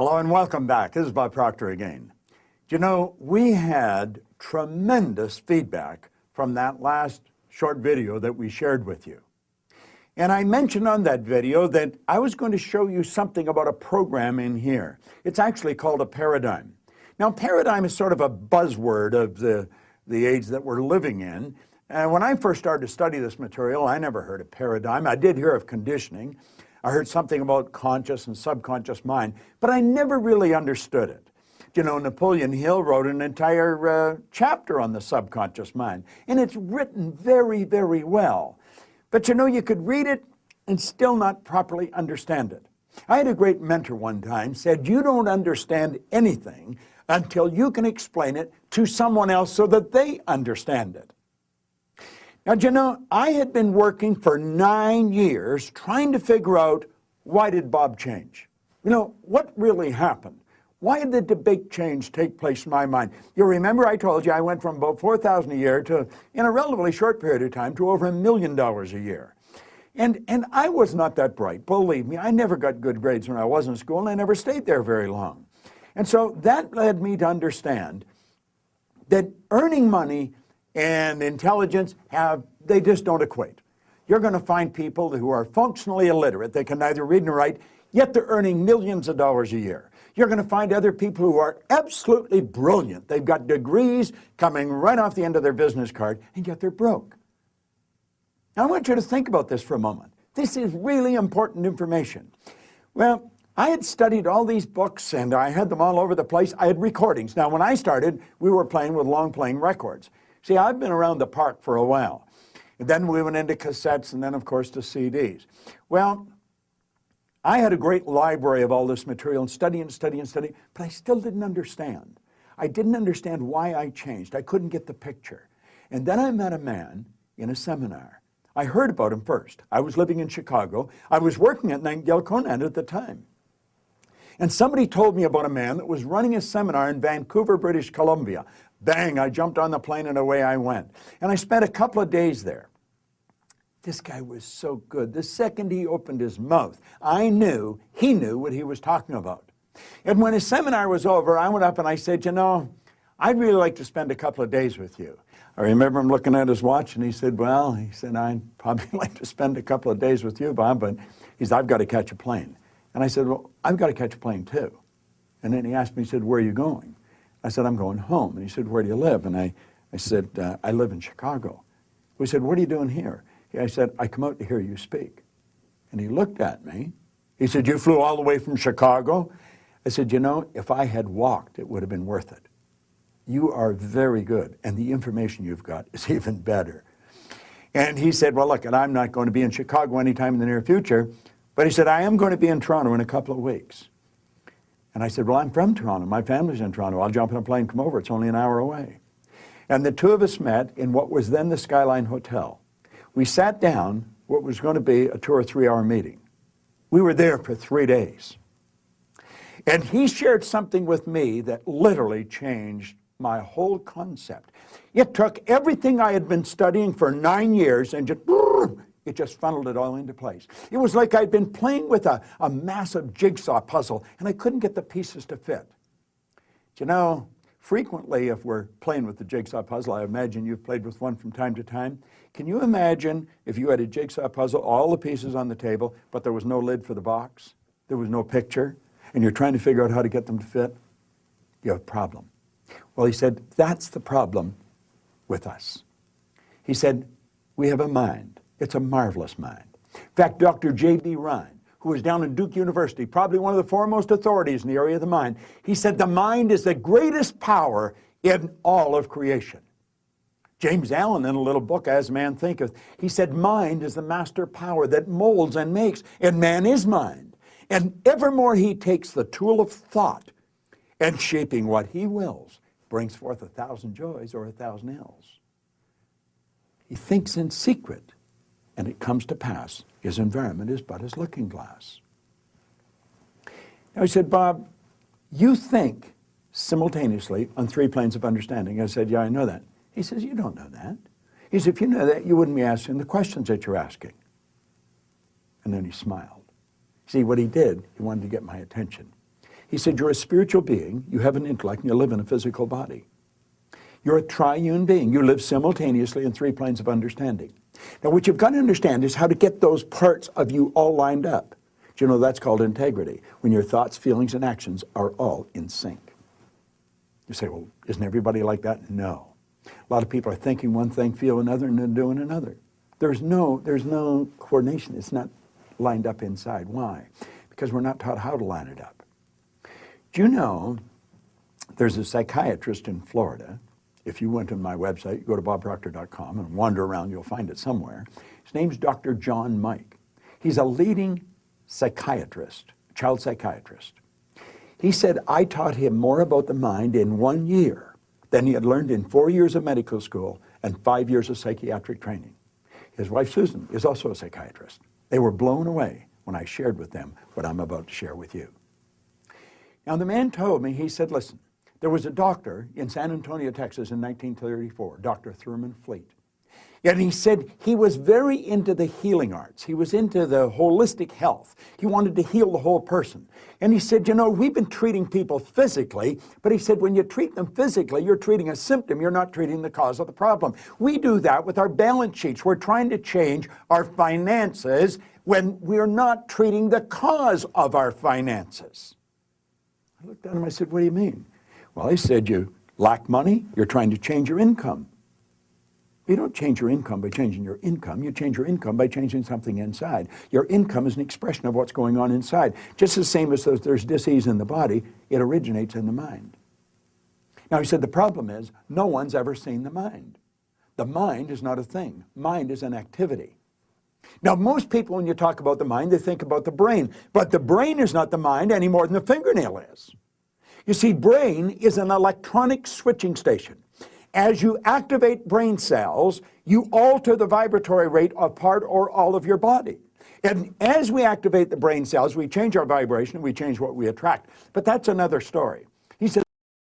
Hello and welcome back. This is Bob Proctor again. You know, we had tremendous feedback from that last short video that we shared with you. And I mentioned on that video that I was going to show you something about a program in here. It's actually called a paradigm. Now, paradigm is sort of a buzzword of the age that we're living in. And when I first started to study this material, I never heard of paradigm. I did hear of conditioning. I heard something about conscious and subconscious mind, but I never really understood it. You know, Napoleon Hill wrote an entire chapter on the subconscious mind, and it's written very, very well. But you know, you could read it and still not properly understand it. I had a great mentor one time said, you don't understand anything until you can explain it to someone else so that they understand it. Now, you know, I had been working for 9 years trying to figure out, why did Bob change? You know, what really happened? Why did the big change take place in my mind? You remember I told you I went from about $4,000 a year to, in a relatively short period of time, to over $1 million a year. And I was not that bright, believe me. I never got good grades when I was in school, and I never stayed there very long. And so that led me to understand that earning money and intelligence they just don't equate. You're going to find people who are functionally illiterate. They can neither read nor write, yet they're earning millions of dollars a year. You're going to find other people who are absolutely brilliant. They've got degrees coming right off the end of their business card, and yet they're broke. Now, I want you to think about this for a moment. This is really important information. Well, I had studied all these books, and I had them all over the place. I had recordings. Now, when I started, we were playing with long-playing records. See, I've been around the park for a while. And then we went into cassettes and then, of course, to CDs. Well, I had a great library of all this material and study, but I still didn't understand. I didn't understand why I changed. I couldn't get the picture. And then I met a man in a seminar. I heard about him first. I was living in Chicago. I was working at Nightingale Conant at the time. And somebody told me about a man that was running a seminar in Vancouver, British Columbia. Bang, I jumped on the plane and away I went. And I spent a couple of days there. This guy was so good. The second he opened his mouth, I knew he knew what he was talking about. And when his seminar was over, I went up and I said, you know, I'd really like to spend a couple of days with you. I remember him looking at his watch and he said, well, I'd probably like to spend a couple of days with you, Bob, but he said, I've got to catch a plane. And I said, well, I've got to catch a plane too. And then he asked me, he said, where are you going? I said, I'm going home. And he said, where do you live? And I said, I live in Chicago. We said, what are you doing here? I said, I come out to hear you speak. And he looked at me. He said, you flew all the way from Chicago? I said, you know, if I had walked, it would have been worth it. You are very good, and the information you've got is even better. And he said, well, look, and I'm not going to be in Chicago anytime in the near future, but he said, I am going to be in Toronto in a couple of weeks. And I said, well, I'm from Toronto. My family's in Toronto. I'll jump in a plane and come over. It's only an hour away. And the two of us met in what was then the Skyline Hotel. We sat down what was going to be a 2 or 3 hour meeting. We were there for 3 days. And he shared something with me that literally changed my whole concept. It took everything I had been studying for 9 years and just funneled it all into place. It was like I'd been playing with a massive jigsaw puzzle and I couldn't get the pieces to fit. You know, frequently if we're playing with the jigsaw puzzle, I imagine you've played with one from time to time. Can you imagine if you had a jigsaw puzzle, all the pieces on the table, but there was no lid for the box, there was no picture, and you're trying to figure out how to get them to fit? You have a problem. Well, he said, that's the problem with us. He said, we have a mind. It's a marvelous mind. In fact, Dr. J.B. Rhine, who was down at Duke University, probably one of the foremost authorities in the area of the mind, he said the mind is the greatest power in all of creation. James Allen, in a little book, As Man Thinketh, he said mind is the master power that molds and makes, and man is mind. And evermore he takes the tool of thought and shaping what he wills, brings forth 1,000 joys or 1,000 ills. He thinks in secret, and it comes to pass. His environment is but his looking glass. Now he said, Bob, you think simultaneously on 3 planes of understanding. I said, yeah, I know that. He says, you don't know that. He said, if you know that, you wouldn't be asking the questions that you're asking. And then he smiled. See, what he did, he wanted to get my attention. He said, you're a spiritual being, you have an intellect, and you live in a physical body. You're a triune being. You live simultaneously in 3 planes of understanding. Now, what you've got to understand is how to get those parts of you all lined up. Do you know that's called integrity? When your thoughts, feelings, and actions are all in sync. You say, well, isn't everybody like that? No. A lot of people are thinking one thing, feel another, and then doing another. There's no coordination. It's not lined up inside. Why? Because we're not taught how to line it up. Do you know there's a psychiatrist in Florida? If you went to my website, you go to bobproctor.com and wander around, you'll find it somewhere. His name's Dr. John Mike. He's a leading psychiatrist, child psychiatrist. He said, I taught him more about the mind in 1 year than he had learned in 4 years of medical school and 5 years of psychiatric training. His wife, Susan, is also a psychiatrist. They were blown away when I shared with them what I'm about to share with you. Now, the man told me, he said, listen, there was a doctor in San Antonio, Texas in 1934, Dr. Thurman Fleet. And he said he was very into the healing arts. He was into the holistic health. He wanted to heal the whole person. And he said, you know, we've been treating people physically, but he said when you treat them physically, you're treating a symptom, you're not treating the cause of the problem. We do that with our balance sheets. We're trying to change our finances when we're not treating the cause of our finances. I looked at him, I said, what do you mean? Well, he said, you lack money, you're trying to change your income. You don't change your income by changing your income. You change your income by changing something inside. Your income is an expression of what's going on inside. Just the same as there's disease in the body, it originates in the mind. Now, he said the problem is no one's ever seen the mind. The mind is not a thing. Mind is an activity. Now, most people, when you talk about the mind, they think about the brain. But the brain is not the mind any more than the fingernail is. You see, brain is an electronic switching station. As you activate brain cells, you alter the vibratory rate of part or all of your body. And as we activate the brain cells, we change our vibration and we change what we attract. But that's another story.